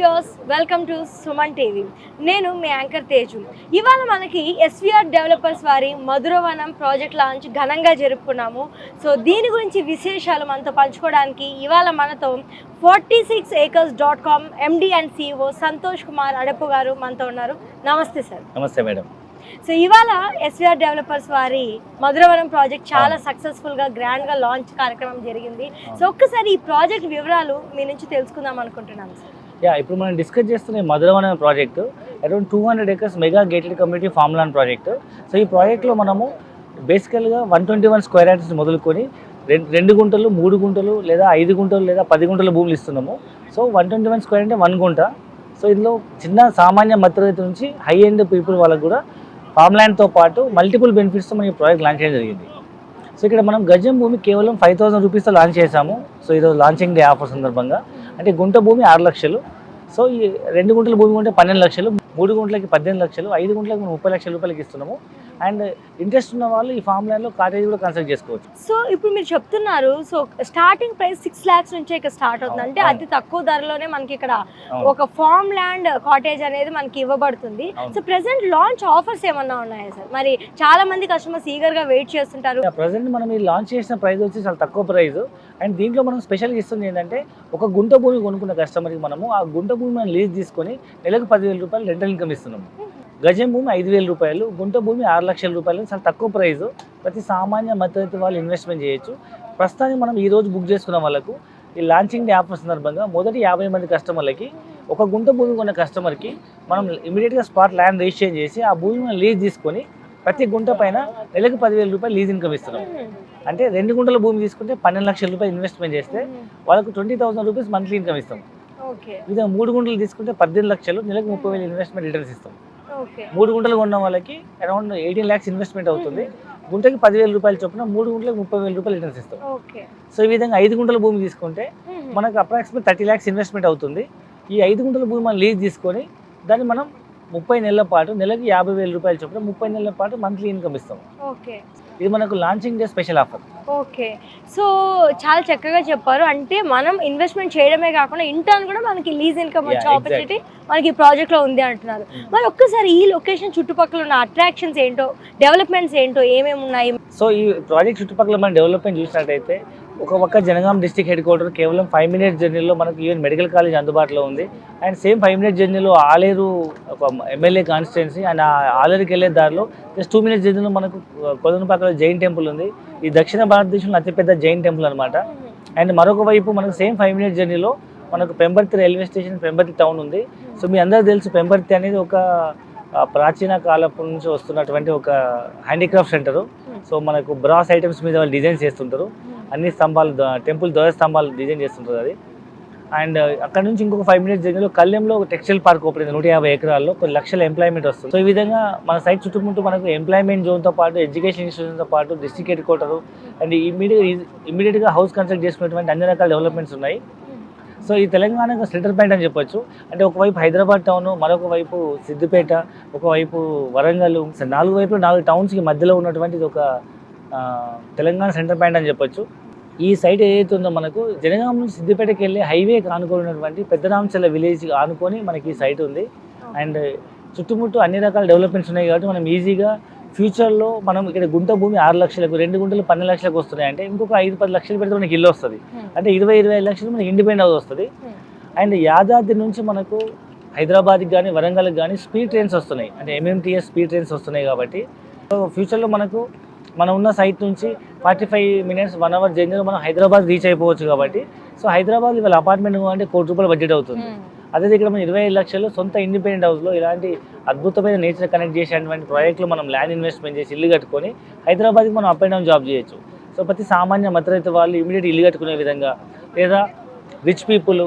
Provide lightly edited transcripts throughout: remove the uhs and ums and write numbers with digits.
Viewers, welcome to Suman TV. నేను మీ anchor Teju. ఇవాళ మనకి ఎస్విఆర్ డెవలపర్స్ వారి మధురవనం ప్రాజెక్ట్ లాంచ్ ఘనంగా జరుపుకున్నాము. సో దీని గురించి విశేషాలు మనతో పంచుకోవడానికి ఇవాళ మనతో 46acres.com MD and CEO Santosh Kumar Adapu గారు మనతో ఉన్నారు. నమస్తే సార్. నమస్తే మేడం. సో ఇవాళ ఎస్విఆర్ డెవలపర్స్ వారి మధురవనం ప్రాజెక్ట్ చాలా సక్సెస్ఫుల్గా గ్రాండ్గా లాంచ్ కార్యక్రమం జరిగింది. సో ఒక్కసారి ఈ ప్రాజెక్ట్ వివరాలు మీ నుంచి తెలుసుకుందాం అనుకుంటున్నాను సార్. ఇప్పుడు మనం డిస్కస్ చేస్తున్న Madhuravanam project around 200 acres mega gated community farm land project. So ఈ ప్రాజెక్ట్లో మనము బేసికల్గా 121 స్క్వేర్ యార్డ్స్ మొదలుకొని 2 గుంటలు 3 గుంటలు లేదా 5 గుంటలు లేదా 10 గుంటల భూములు ఇస్తున్నాము. సో 121 స్క్వేర్ అంటే 1 గుంట. సో ఇందులో చిన్న సామాన్య మధ్యతరగతి నుంచి హై ఎండ్ పీపుల్ వాళ్ళకు కూడా ఫామ్ ల్యాండ్తో పాటు మల్టిపుల్ బెనిఫిట్స్తో మనం ఈ ప్రాజెక్ట్ లాంచ్ చేయడం జరిగింది. సో ఇక్కడ మనం గజం భూమి కేవలం 5,000 రూపీస్తో లాంచ్ చేసాము. సో ఈరోజు లాంచింగ్ డే ఆఫర్ సందర్భంగా అంటే గుంట భూమి 6 లక్షలు. సో ఈ 2 గుంటల భూమి ఉంటే 12 లక్షలు, 3 గుంటలకి 18 లక్షలు, 5 గుంటలకు 30 లక్షల రూపాయలకి ఇస్తున్నాము. అండ్ ఇంట్రెస్ట్ ఉన్న వాళ్ళు ఈ ఫామ్ ల్యాండ్లో కాటేజ్ కూడా కన్స్ట్రక్ట్ చేసుకోవచ్చు. సో ఇప్పుడు మీరు చెప్తున్నారు, సో స్టార్టింగ్ ప్రైస్ 6 lakhs నుంచే ఇక్కడ స్టార్ట్ అవుతుంది. అంటే అతి తక్కువ ధరలోనే మనకి ఇక్కడ ఒక ఫామ్ ల్యాండ్ కాటేజ్ అనేది మనకి ఇవ్వబడుతుంది. సో ప్రెసెంట్ లాంచ్ ఆఫర్స్ ఏమన్నా ఉన్నాయా సార్? మరి చాలా మంది కస్టమర్స్ ఈగర్ గా వెయిట్ చేస్తుంటారు. ప్రెసెంట్ మనం ఈ లాంచ్ చేసిన ప్రైస్ వచ్చి చాలా తక్కువ ప్రైస్. అండ్ దీంట్లో మనం స్పెషల్గా ఇస్తుంది ఏంటంటే ఒక గుంట భూమి కొనుక్కున్న కస్టమర్కి మనము ఆ గుంట భూమి మనం లీజ్ తీసుకొని నెలకు 10,000 రూపాయలు రెంటల్ ఇన్కమ్ ఇస్తున్నాము. గజం భూమి 5,000 రూపాయలు, గుంట భూమి 6 లక్షల రూపాయలు. చాలా తక్కువ ప్రైస్. ప్రతి సామాన్య మధ్యతరగతి వాళ్ళు ఇన్వెస్ట్మెంట్ చేయొచ్చు. ప్రస్తుతానికి మనం ఈ రోజు బుక్ చేసుకున్న వాళ్ళకు ఈ లాంచింగ్ డే ఆఫర్ సందర్భంగా మొదటి 50 మంది కస్టమర్లకి ఒక గుంట భూమి కొన్న కస్టమర్కి మనం ఇమీడియట్గా స్పాట్ ల్యాండ్ రిజిస్ట్రేషన్ చేసి ఆ భూమిని లీజ్ తీసుకొని ప్రతి గుంట పైన నెలకు 10,000 రూపాయలు లీజ్ ఇన్కమ్ ఇస్తున్నాం. అంటే 2 గుంటల భూమి తీసుకుంటే 12 లక్షల రూపాయలు ఇన్వెస్ట్మెంట్ చేస్తే వాళ్ళకు 20,000 రూపీస్ మంత్లీ ఇన్కమ్ ఇస్తాం. ఇదే 3 గుంటలు తీసుకుంటే 18 లక్షలు, నెలకు 30,000 ఇన్వెస్ట్మెంట్ రిటర్న్స్ ఇస్తాం. 3 గుంటలు కొన్న వాళ్ళకి అరౌండ్ 18 lakhs ఇన్వెస్ట్మెంట్ అవుతుంది. గుంటకి 10,000 రూపాయలు చొప్పున 3 గుంటలకు 30,000 రూపాయలు రిటర్న్స్ ఇస్తాం. సో ఈ విధంగా 5 గుంటల భూమి తీసుకుంటే మనకు అప్రాక్సిమేట్ 30 lakhs ఇన్వెస్ట్మెంట్ అవుతుంది. ఈ 5 గుంటల భూమి మనం లీజ్ తీసుకొని దాన్ని మనం 30 నెలల పాటు నెలకి 50,000 రూపాయలు చొప్పున 30 నెలల పాటు మంత్లీ ఇన్కమ్ ఇస్తాం. ఇది మనకు launching day special offer. Okay, so చాలా చక్కగా చెప్పారు. అంటే మనం ఇన్వెస్ట్మెంట్ చేయడమే కాకుండా ఇంటర్న్ కూడా మనకి లీజ్ ఇన్కమ్ వచ్చే ఆపర్చునిటీ మనకి ఈ ప్రాజెక్ట్లో ఉంది అంటున్నారు. మరి ఒక్కసారి ఈ లొకేషన్ చుట్టుపక్కల ఉన్న అట్రాక్షన్స్ ఏంటో, డెవలప్మెంట్స్ ఏంటో, ఏమేమి ఉన్నాయి? సో ఈ ప్రాజెక్ట్ చుట్టుపక్కల మనం డెవలప్మెంట్ చూసినట్టయితే ఒక పక్క జనగాం డిస్ట్రిక్ట్ హెడ్ క్వార్టర్ కేవలం 5 minutes జర్నీలో మనకు ఈవెన్ మెడికల్ కాలేజ్ అందుబాటులో ఉంది. అండ్ సేమ్ 5 minutes జర్నీలో ఆలేరు ఒక ఎమ్మెల్యే కాన్స్టిట్యున్సీ. అండ్ ఆలేరుకి వెళ్ళే దారిలో జస్ట్ 2 minutes జర్నీలో మనకు కొలనుపాకలో జైన్ టెంపుల్ ఉంది. ఈ దక్షిణ భారతదేశంలో అతిపెద్ద జైన్ టెంపుల్ అనమాట. అండ్ మరొక వైపు మనకు సేమ్ 5 minutes జర్నీలో మనకు Pembarthi railway station, Pembarthi town ఉంది. సో మీ అందరికీ తెలుసు పెంబర్తి అనేది ఒక ప్రాచీన కాలపు నుంచి వస్తున్నటువంటి ఒక హ్యాండీక్రాఫ్ట్ సెంటరు. సో మనకు బ్రాస్ ఐటమ్స్ మీద వాళ్ళు డిజైన్ చేస్తుంటారు. అన్ని స్తంభాలు, టెంపుల్ ధ్వజ స్తంభాలు డిజైన్ చేస్తుంటారు అది. అండ్ అక్కడ నుంచి ఇంకొక 5 minutes జర్నీలో కళ్యాణ్లో ఒక టెక్స్టైల్ పార్క్ ఓపెన్ అయింది. 150 ఎకరాల్లో కొన్ని లక్షల ఎంప్లాయ్మెంట్ వస్తుంది. సో ఈ విధంగా మన సైట్ చుట్టుముట్టు మనకు ఎంప్లాయ్మెంట్ జోన్తో పాటు ఎడ్యుకేషన్ ఇన్స్టిట్యూషన్తో పాటు డిస్ట్రిక్ట్ హెడ్ క్వార్టర్ అండ్ ఇమీడియట్గా హౌస్ కన్స్ట్రక్ట్ చేసుకునేటువంటి అన్ని రకాల డెవలప్మెంట్స్ ఉన్నాయి. సో ఈ తెలంగాణకు సెంటర్ పాయింట్ అని చెప్పొచ్చు. అంటే ఒకవైపు హైదరాబాద్ టౌన్, మరొక వైపు సిద్దిపేట, ఒకవైపు వరంగల్, 4 వైపులు 4 టౌన్స్కి మధ్యలో ఉన్నటువంటి ఇది ఒక తెలంగాణ సెంటర్ పాయింట్ అని చెప్పొచ్చు. ఈ సైట్ ఏదైతే ఉందో మనకు జనగాం నుంచి సిద్దిపేటకి వెళ్ళే హైవే ఆనుకున్నటువంటి పెద్దరాంచల విలేజ్ ఆనుకొని మనకి ఈ సైట్ ఉంది. అండ్ చుట్టుముట్టు అన్ని రకాల డెవలప్మెంట్స్ ఉన్నాయి కాబట్టి మనం ఈజీగా ఫ్యూచర్లో మనం ఇక్కడ గుంట భూమి 6 లక్షలకు, 2 గుంటలు 12 లక్షలకు వస్తున్నాయి. అంటే ఇంకొక 5-10 లక్షలు పెడితే మనకి ఇల్లు వస్తుంది. అంటే 20-25 లక్షలు మనకి ఇండిపెండెంట్ హౌస్ వస్తుంది. అండ్ యాదాద్రి నుంచి మనకు హైదరాబాద్కి కానీ వరంగల్కి కానీ స్పీడ్ ట్రైన్స్ వస్తున్నాయి. అంటే MMTS స్పీడ్ ట్రైన్స్ వస్తున్నాయి కాబట్టి ఫ్యూచర్లో మనకు మనం ఉన్న సైట్ నుంచి 45 minutes 1 hour జర్నీలో మనం హైదరాబాద్ రీచ్ అయిపోవచ్చు. కాబట్టి సో హైదరాబాద్ ఇవాళ అపార్ట్మెంట్ అంటే ₹1 కోటి బడ్జెట్ అవుతుంది. అదే ఇక్కడ మనం 25 లక్షలు సొంత ఇండిపెండెంట్ హౌస్లో ఇలాంటి అద్భుతమైన నేచర్ కనెక్ట్ చేసేటువంటి ప్రాజెక్టులో మనం ల్యాండ్ ఇన్వెస్ట్మెంట్ చేసి ఇల్లు కట్టుకొని హైదరాబాద్కి మనం అప్ అండ్ డౌన్ జాబ్ చేయొచ్చు. సో ప్రతి సామాన్య మధ్యతరగతి వాళ్ళు ఇమీడియట్ ఇల్లు కట్టుకునే విధంగా, లేదా రిచ్ పీపుల్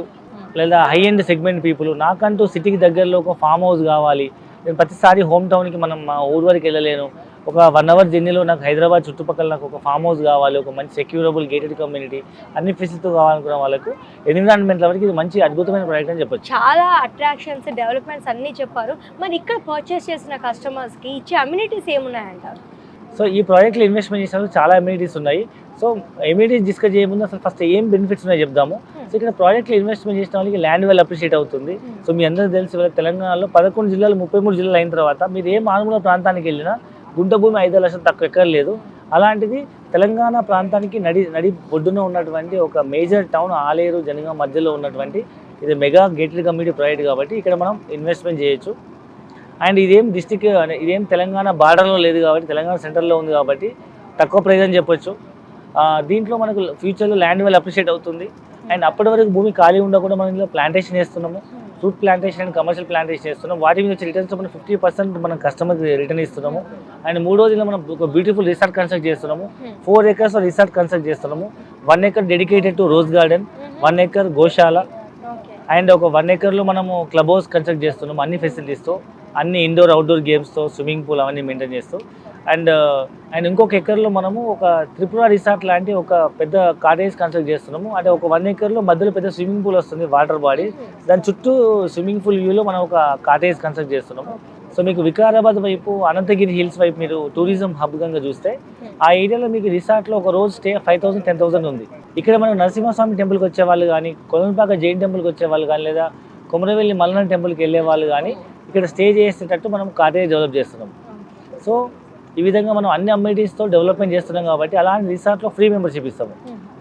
లేదా హై ఎండ్ సెగ్మెంట్ పీపుల్ నాకంటూ సిటీకి దగ్గరలో ఒక ఫామ్ హౌస్ కావాలి, నేను ప్రతిసారి హోమ్ టౌన్కి మనం మా ఊరు వరకు వెళ్ళలేను, ఒక 1 hour జర్నీలో నాకు హైదరాబాద్ చుట్టుపక్కల నాకు ఒక ఫామ్ హౌస్ కావాలి, ఒక మంచి సెక్యూరబుల్ గేటెడ్ కమ్యూనిటీ అన్ని ఫెసిలిటీతో కావాలనుకున్న వాళ్ళకు ఎన్విరాన్మెంట్ వరకు ఇది మంచి అద్భుతమైన ప్రాజెక్ట్ అని చెప్పొచ్చు. చాలా అట్రాక్షన్స్, డెవలప్మెంట్స్ అన్నీ చెప్పారు. మరి ఇక్కడ పర్చేస్ చేసిన కస్టమర్స్కి ఇచ్చే అమ్యూనిటీస్ ఏమున్నాయంటారు? సో ఈ ప్రాజెక్ట్లో ఇన్వెస్ట్మెంట్ చేసినప్పుడు చాలా ఎమ్యూనిటీస్ ఉన్నాయి. సో ఎమ్యూనిటీస్ డిస్కస్ చేయముందు అసలు ఫస్ట్ ఏం బెనిఫిట్స్ ఉన్నాయో చెప్దాము. సో ఇక్కడ ప్రాజెక్ట్లో ఇన్వెస్ట్మెంట్ చేసిన వాళ్ళకి ల్యాండ్ వాల్యూ అప్రిషియేట్ అవుతుంది. సో మీ అందరూ తెలిసి ఇవాళ తెలంగాణలో 11 జిల్లాలు 33 జిల్లాలు అయిన తర్వాత మీరు ఏ మారుమూల ప్రాంతానికి వెళ్ళినా గుంట భూమి 5 లక్షలు తక్కువ ఎక్కర్లేదు. అలాంటిది తెలంగాణ ప్రాంతానికి నడి ఒడ్డున ఉన్నటువంటి ఒక మేజర్ టౌన్ ఆలేరు జనగాం మధ్యలో ఉన్నటువంటి ఇది మెగా గేటెడ్ కమ్యూనిటీ ప్రాజెక్ట్ కాబట్టి ఇక్కడ మనం ఇన్వెస్ట్మెంట్ చేయొచ్చు. అండ్ ఇదేం తెలంగాణ బార్డర్లో లేదు కాబట్టి తెలంగాణ సెంటర్లో ఉంది కాబట్టి తక్కువ ప్రైస్ అని చెప్పొచ్చు. దీంట్లో మనకు ఫ్యూచర్లో ల్యాండ్ వాల్యూ అప్రిషియేట్ అవుతుంది. అండ్ అప్పటి వరకు భూమి ఖాళీ ఉండకుండా మనం ఇందులో ప్లాంటేషన్ చేస్తున్నాము, fruit plantation and commercial plantation చేస్తున్నాం. వాటి మీద వచ్చే రిటర్న్స్ మనం 50% మనం కస్టమర్కి రిటర్న్ ఇస్తున్నాము. అండ్ మూడోదిలో మనం ఒక బ్యూటిఫుల్ రిసార్ట్ కన్స్ట్రక్ట్ చేస్తున్నాము. 4 acres రిసార్ట్ కన్స్ట్రక్ట్ చేస్తున్నాము. 1 acre dedicated to rose garden, 1 acre Goshala and ఒక 1 acreలో మనము క్లబ్ హౌస్ కన్స్ట్రక్ట్ చేస్తున్నాము. అన్ని ఫెసిలిటీస్తో, అన్ని ఇండోర్ అవుట్డోర్ గేమ్స్తో, స్విమ్మింగ్ పూల్ అవన్నీ మెయింటైన్ చేస్తూ అండ్ ఇంకొక ఎకర్లో మనము ఒక త్రిపుర రిసార్ట్ లాంటి ఒక పెద్ద కాటేజ్ కన్స్ట్రక్ట్ చేస్తున్నాము. అంటే ఒక 1 acreలో మధ్యలో పెద్ద స్విమ్మింగ్ పూల్ వస్తుంది, వాటర్ బాడీ, దాని చుట్టూ స్విమ్మింగ్ పూల్ వ్యూలో మనం ఒక కాటేజ్ కన్స్ట్రక్ట్ చేస్తున్నాము. సో మీకు వికారాబాద్ వైపు, అనంతగిరి హిల్స్ వైపు మీరు టూరిజం హబ్ గంగా చూస్తే ఆ ఏరియాలో మీకు రిసార్ట్లో ఒక రోజు స్టే 5,000 10,000 ఉంది. ఇక్కడ మనం నరసింహస్వామి టెంపుల్కి వచ్చే వాళ్ళు కానీ, కొలంపాక జైన్ టెంపుల్కి వచ్చే వాళ్ళు కానీ, లేదా కొమరవెల్లి మల్లన్న టెంపుల్కి వెళ్ళే వాళ్ళు కానీ ఇక్కడ స్టే చేసేటట్టు మనం కాటేజ్ డెవలప్ చేస్తున్నాం. సో ఈ విధంగా మనం అన్ని అమ్యూనిటీస్తో డెవలప్మెంట్ చేస్తున్నాం కాబట్టి అలాంటి రిసార్ట్లో ఫ్రీ మెంబర్షిప్ ఇస్తాము.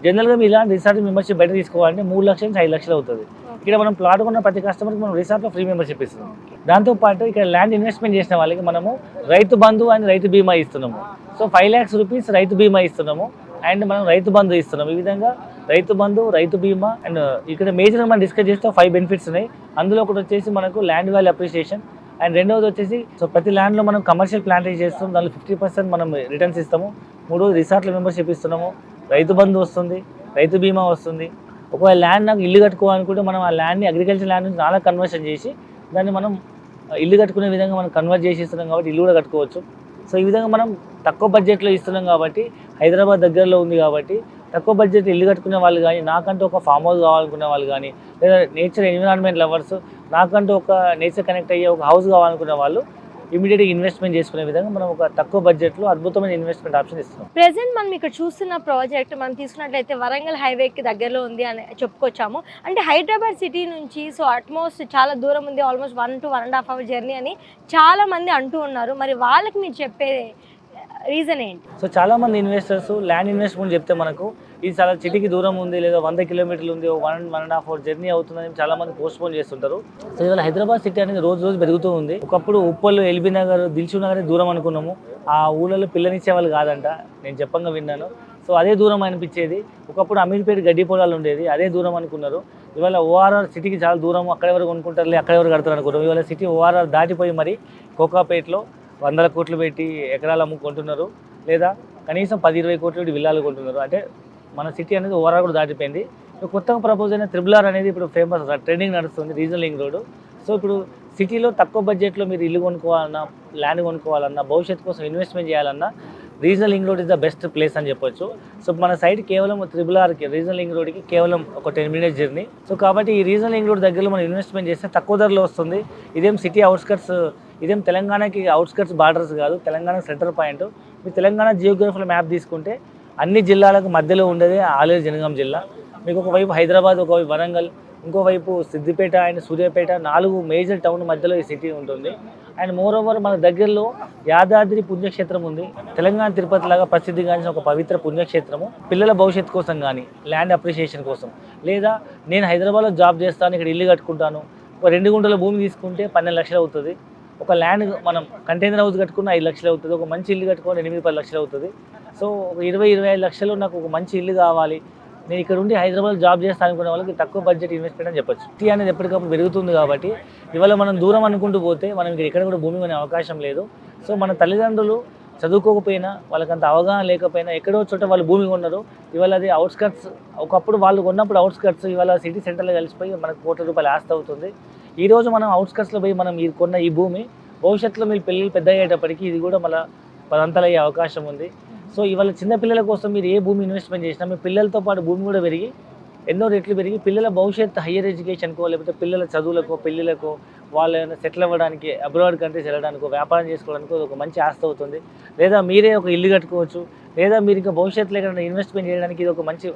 జనరల్గా మీరు ఇలాంటి రిసార్ట్ మెంబర్షిప్ బయట తీసుకోవాలంటే 3 లక్షల నుంచి 5 లక్షలు అవుతుంది. ఇక్కడ మనం ప్లాట్ కొన్న ప్రతి కస్టమర్కి మనం రిసార్ట్లో ఫ్రీ మెంబర్షిప్ ఇస్తున్నాం. దాంతోపాటు ఇక్కడ ల్యాండ్ ఇన్వెస్ట్మెంట్ చేసిన వాళ్ళకి మనము రైతు బంధు అండ్ రైతు బీమా ఇస్తున్నాము. సో 5 lakhs రూపీస్ రైతు బీమా ఇస్తున్నాము అండ్ మనం రైతు బంధు ఇస్తున్నాం. ఈ విధంగా రైతు బంధు, రైతు బీమా అండ్ ఇక్కడ మేజర్గా మనం డిస్కస్ చేస్తే 5 బెనిఫిట్స్ ఉన్నాయి. అందులో ఒకటి వచ్చేసి మనకు ల్యాండ్ వాల్యూ అప్రిషియేషన్ అండ్ రెండవది వచ్చేసి సో ప్రతి ల్యాండ్లో మనం కమర్షియల్ ప్లాంటేషన్ చేస్తాం, దానిలో 50% మనం రిటర్న్స్ ఇస్తాము. మూడోది రిసార్ట్లో మెంబర్షిప్ ఇస్తున్నాము, రైతు బంధు వస్తుంది, రైతు బీమా వస్తుంది. ఒకవేళ ల్యాండ్ నాకు ఇల్లు కట్టుకోవాలనుకుంటే మనం ఆ ల్యాండ్ని అగ్రికల్చర్ ల్యాండ్ నుంచి చాలా కన్వర్షన్ చేసి దాన్ని మనం ఇల్లు కట్టుకునే విధంగా మనం కన్వర్ట్ చేసి ఇస్తున్నాం కాబట్టి ఇల్లు కూడా కట్టుకోవచ్చు. సో ఈ విధంగా మనం తక్కువ బడ్జెట్లో ఇస్తున్నాం కాబట్టి, హైదరాబాద్ దగ్గరలో ఉంది కాబట్టి తక్కువ బడ్జెట్ ఇల్లు కట్టుకునే వాళ్ళు కానీ, నాకంటూ ఒక ఫామ్ హౌస్ కావాలనుకునే వాళ్ళు కానీ, లేదా నేచర్ ఎన్విరాన్మెంట్ లవర్స్ నాకంటూ ఒక నేచర్ కనెక్ట్ అయ్యే ఒక హౌస్ కావాలనుకునే వాళ్ళు ఇమీడియట్గా ఇన్వెస్ట్మెంట్ చేసుకునే విధంగా మనం ఒక తక్కువ బడ్జెట్లో అద్భుతమైన ఇన్వెస్ట్మెంట్ ఆప్షన్ ఇస్తున్నాం. ప్రెసెంట్ మనం ఇక్కడ చూస్తున్న ప్రాజెక్ట్ మనం తీసుకున్నట్లయితే వరంగల్ హైవేకి దగ్గరలో ఉంది అని చెప్పుకొచ్చాము. అంటే హైదరాబాద్ సిటీ నుంచి సో ఆల్మోస్ట్ చాలా దూరం ఉంది, ఆల్మోస్ట్ 1 to 1.5 hour జర్నీ అని చాలా మంది అంటూ ఉన్నారు. మరి వాళ్ళకి మీరు చెప్పే రీజన్ ఏంటి? సో చాలా మంది ఇన్వెస్టర్స్ ల్యాండ్ ఇన్వెస్ట్మెంట్ చెప్తే మనకు ఇది చాలా సిటీకి దూరం ఉంది, లేదా 100 kilometers ఉంది, 1.5 hour జర్నీ అవుతుందని చాలా మంది పోస్ట్పోన్ చేస్తుంటారు. సో ఇవాళ హైదరాబాద్ సిటీ అనేది రోజు రోజు పెరుగుతూ ఉంది. ఒకప్పుడు ఉప్పల్, ఎల్బీ నగర్, దిల్షుక్ నగర్ దూరం అనుకున్నాము. ఆ ఊళ్ళలో పిల్లనిచ్చే వాళ్ళు కాదంట, నేను చెప్పంగా విన్నాను. సో అదే దూరం అనిపించేది. ఒకప్పుడు అమీర్పేట గడ్డి పొలాలు ఉండేది, అదే దూరం అనుకున్నారు. ఇవాళ ఓఆర్ఆర్ సిటీకి చాలా దూరం, అక్కడి వరకు కొనుక్కుంటారులే, అక్కడి వరకు కడతారు అనుకున్నాం. ఇవాళ సిటీ ఓఆర్ఆర్ దాటిపోయి మరి కోకాపేటలో 100 కోట్లు పెట్టి ఎకరాలు అమ్ముకుంటున్నారు, లేదా కనీసం 10-20 కోట్లు పెట్టి విల్లాలు కొంటున్నారు. అంటే మన సిటీ అనేది ఓవరాల్ కూడా దాటిపోయింది. కొత్తగా ప్రపోజ్ అయిన త్రిబుల్ ఆర్ అనేది ఇప్పుడు ఫేమస్, ట్రెండింగ్ నడుస్తుంది, రీజనల్ లింక్ రోడ్. సో ఇప్పుడు సిటీలో తక్కువ బడ్జెట్లో మీరు ఇల్లు కొనుక్కోవాలన్నా, ల్యాండ్ కొనుక్కోవాలన్నా, భవిష్యత్తు కోసం ఇన్వెస్ట్మెంట్ చేయాలన్నా regional link road is the best place అని చెప్పొచ్చు. సో మన సైడ్ కేవలం త్రిబుల్ ఆర్కి, రీజనల్ లింక్ రోడ్కి కేవలం ఒక 10 minutes జర్నీ. సో కాబట్టి ఈ రీజనల్ లింక్ రోడ్ దగ్గరలో మనం ఇన్వెస్ట్మెంట్ చేస్తే తక్కువ ధరలో వస్తుంది. ఇదేం సిటీ అవుట్స్కట్స్, ఇదేం తెలంగాణకి అవుట్స్కట్స్ బార్డర్స్ కాదు, తెలంగాణ సెంటర్ పాయింట్. మీ తెలంగాణ జియోగ్రఫికల్ మ్యాప్ తీసుకుంటే అన్ని జిల్లాలకు మధ్యలో ఉండేది ఆలేరు జనగాం జిల్లా. మీకు ఒకవైపు హైదరాబాద్, ఒకవైపు వరంగల్, ఇంకోవైపు Siddipet and Suryapet, 4 major town మధ్యలో ఈ సిటీ ఉంటుంది. అండ్ మోరోవర్ మన దగ్గరలో యాదాద్రి పుణ్యక్షేత్రం ఉంది. తెలంగాణ తిరుపతి లాగా ప్రసిద్ధిగాంచిన ఒక పవిత్ర పుణ్యక్షేత్రము. పిల్లల భవిష్యత్తు కోసం కానీ, ల్యాండ్ అప్రిషియేషన్ కోసం, లేదా నేను హైదరాబాద్లో జాబ్ చేస్తాను, ఇక్కడ ఇల్లు కట్టుకుంటాను, ఒక 2 గుంటల భూమి తీసుకుంటే 12 లక్షలు అవుతుంది. ఒక ల్యాండ్ మనం కంటైనర్ హౌస్ కట్టుకున్న 5 లక్షలు అవుతుంది. ఒక మంచి ఇల్లు కట్టుకోవాలి 8-10 లక్షలు అవుతుంది. సో ఒక 20-25 లక్షలు నాకు ఒక మంచి ఇల్లు కావాలి, నేను ఇక్కడ ఉండి హైదరాబాద్ జాబ్ చేస్తాను అనుకునే వాళ్ళకి తక్కువ బడ్జెట్ ఇన్వెస్ట్మెంట్ అని చెప్పొచ్చు. సిటీ అనేది ఎప్పటికప్పుడు పెరుగుతుంది కాబట్టి ఇవాళ మనం దూరం అనుకుంటూ పోతే మనం ఇక్కడ కూడా భూమి కొనే అవకాశం లేదు. సో మన తల్లిదండ్రులు చదువుకోకపోయినా, వాళ్ళకంత అవగాహన లేకపోయినా ఎక్కడో చోట వాళ్ళు భూమి కొన్నారు. ఇవాళ అది అవుట్స్కట్స్, ఒకప్పుడు వాళ్ళు కొన్నప్పుడు అవుట్స్కట్స్, ఇవాళ సిటీ సెంటర్లో కలిసిపోయి మనకు కోట్ల రూపాయలు ఆస్తి అవుతుంది. ఈరోజు మనం అవుట్స్కట్స్లో పోయి మనం కొన్న ఈ భూమి భవిష్యత్తులో మీరు పిల్లలు పెద్ద అయ్యేటప్పటికి ఇది కూడా మళ్ళీ 10 అంతలు అయ్యే అవకాశం ఉంది. సో ఇవాళ చిన్నపిల్లల కోసం మీరు ఏ భూమి ఇన్వెస్ట్మెంట్ చేసినా మీ పిల్లలతో పాటు భూమి కూడా పెరిగి ఎన్నో రెట్లు పెరిగి పిల్లల భవిష్యత్తు హయ్యర్ ఎడ్యుకేషన్కో లేకపోతే పిల్లల చదువులకో పెళ్ళిళ్ళకో వాళ్ళు సెటిల్ అవ్వడానికి అబ్రాడ్ కంట్రీస్ వెళ్ళడానికో వ్యాపారం చేసుకోవడానికి ఒక మంచి ఆస్తి అవుతుంది. లేదా మీరే ఒక ఇల్లు కట్టుకోవచ్చు, లేదా మీరు ఇంకా భవిష్యత్తులో ఎక్కడైనా ఇన్వెస్ట్మెంట్ చేయడానికి ఇది ఒక మంచి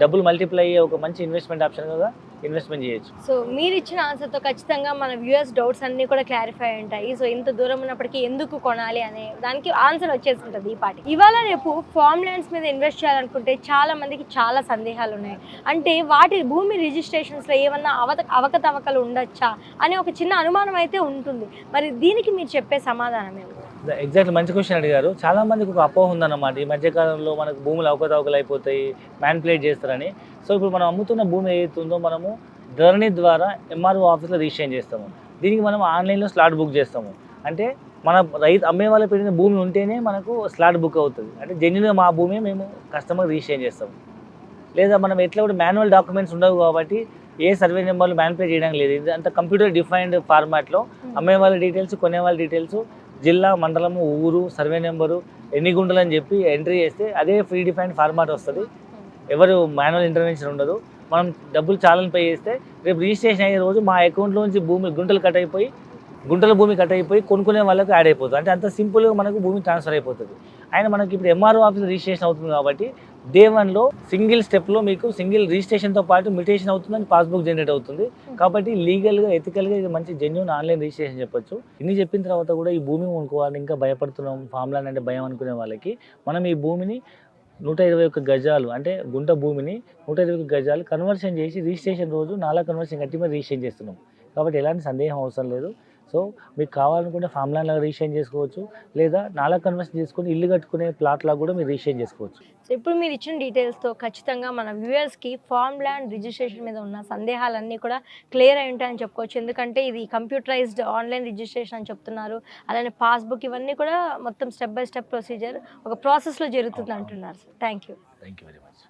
డబ్బులు మల్టిప్లై అయ్యే ఒక మంచి ఇన్వెస్ట్మెంట్ ఆప్షన్గా ఇన్వెస్ట్మెంట్ చేయొచ్చు. సో మీరు ఇచ్చిన ఆన్సర్తో ఖచ్చితంగా మన వ్యూయర్స్ డౌట్స్ అన్నీ కూడా క్లారిఫై ఉంటాయి. సో ఇంత దూరం ఉన్నప్పటికీ ఎందుకు కొనాలి అనే దానికి ఆన్సర్ వచ్చేసి ఉంటుంది ఈ పాటి. ఇవాళ రేపు ఫార్మ్ ల్యాండ్స్ మీద ఇన్వెస్ట్ చేయాలనుకుంటే చాలా మందికి చాలా సందేహాలు ఉన్నాయి. అంటే వాటి భూమి రిజిస్ట్రేషన్స్లో ఏమన్నా అవకతవకలు ఉండొచ్చా అనే ఒక చిన్న అనుమానం అయితే ఉంటుంది. మరి దీనికి మీరు చెప్పే సమాధానం ఏమి? ఎగ్జాక్ట్లీ మంచి క్వశ్చన్ అడిగారు. చాలా మందికి ఒక అపోహ ఉందన్నమాట, ఈ మధ్యకాలంలో మనకు భూములు అవకతవకలు అయిపోతాయి, మ్యానిపులేట్ చేస్తారని. సో ఇప్పుడు మనం అమ్ముతున్న భూమి ఏదైతే ఉందో మనము ధరణి ద్వారా ఎంఆర్ఓ ఆఫీస్లో రిజిస్ట్రేషన్ చేస్తాము. దీనికి మనం ఆన్లైన్లో స్లాట్ బుక్ చేస్తాము. అంటే మన రైతు అమ్మే వాళ్ళ పెట్టిన భూమి ఉంటేనే మనకు స్లాట్ బుక్ అవుతుంది. అంటే జెన్యున్గా మా భూమి మేము కస్టమర్ రిజిస్ట్రేషన్ చేస్తాము. లేదా మనం ఎట్లా కూడా మాన్యువల్ డాక్యుమెంట్స్ ఉండవు కాబట్టి ఏ సర్వే నెంబర్లు మ్యానిపులేట్ చేయడానికి లేదు. ఇది అంత కంప్యూటర్ డిఫైన్డ్ ఫార్మాట్లో అమ్మే వాళ్ళ డీటెయిల్స్, కొనే వాళ్ళ డీటెయిల్స్, జిల్లా, మండలము, ఊరు, సర్వే నెంబరు, ఎన్ని గుంటలు అని చెప్పి ఎంట్రీ చేస్తే అదే ఫ్రీ డిఫైన్డ్ ఫార్మాట్ వస్తుంది. ఎవరు మాన్యువల్ ఇంటర్వెన్షన్ ఉండదు. మనం డబ్బులు చాలని పే చేస్తే రేపు రిజిస్ట్రేషన్ అయ్యే రోజు మా అకౌంట్లోంచి గుంటల భూమి కట్ అయిపోయి కొనుక్కునే వాళ్ళకి యాడ్ అయిపోతుంది. అంటే అంత సింపుల్గా మనకు భూమి ట్రాన్స్ఫర్ అయిపోతుంది. ఆయన మనకి ఇప్పుడు ఎంఆర్ఓ ఆఫీస్ రిజిస్ట్రేషన్ అవుతుంది కాబట్టి డే 1లో సింగిల్ స్టెప్లో మీకు సింగిల్ రిజిస్ట్రేషన్తో పాటు మ్యూటేషన్ అవుతుందని పాస్బుక్ జనరేట్ అవుతుంది. కాబట్టి లీగల్గా, ఎథికల్గా ఇది మంచి జెన్యూన్ ఆన్లైన్ రిజిస్ట్రేషన్ చెప్పొచ్చు. ఇన్ని చెప్పిన తర్వాత కూడా ఈ భూమి కొనుక్కోవాలని ఇంకా భయపడుతున్నాం, ఫామ్ ల్యాండ్ అంటే భయం అనుకునే వాళ్ళకి మనం ఈ భూమిని 121 గజాలు అంటే గుంట భూమిని 121 గజాలు కన్వర్షన్ చేసి రిజిస్ట్రేషన్ రోజు నాలా కన్వర్షన్ కట్టి మరి రిజిస్ట్రేషన్ చేస్తున్నాం. కాబట్టి ఎలాంటి సందేహం అవసరం లేదు. సో మీకు కావాలనుకుంటే ఫామ్ ల్యాండ్ లాగా రిజిస్ట్రేషన్ చేసుకోవచ్చు, లేదా నాలా కన్వర్షన్ చేసుకుని ఇల్లు కట్టుకునే ప్లాట్ లాగా కూడా మీరు రిజిస్ట్రేషన్ చేసుకోవచ్చు. సో ఇప్పుడు మీరు ఇచ్చిన డీటెయిల్స్తో ఖచ్చితంగా మన వ్యూయర్స్కి ఫార్మ్ ల్యాండ్ రిజిస్ట్రేషన్ మీద ఉన్న సందేహాలన్నీ కూడా క్లియర్ అయి ఉంటాయని చెప్పుకోవచ్చు. ఎందుకంటే ఇది కంప్యూటరైజ్డ్ ఆన్లైన్ రిజిస్ట్రేషన్ అని చెప్తున్నారు. అలానే పాస్బుక్ ఇవన్నీ కూడా మొత్తం స్టెప్ బై స్టెప్ ప్రొసీజర్ ఒక ప్రాసెస్లో జరుగుతుంది అంటున్నారు. Thank you very much.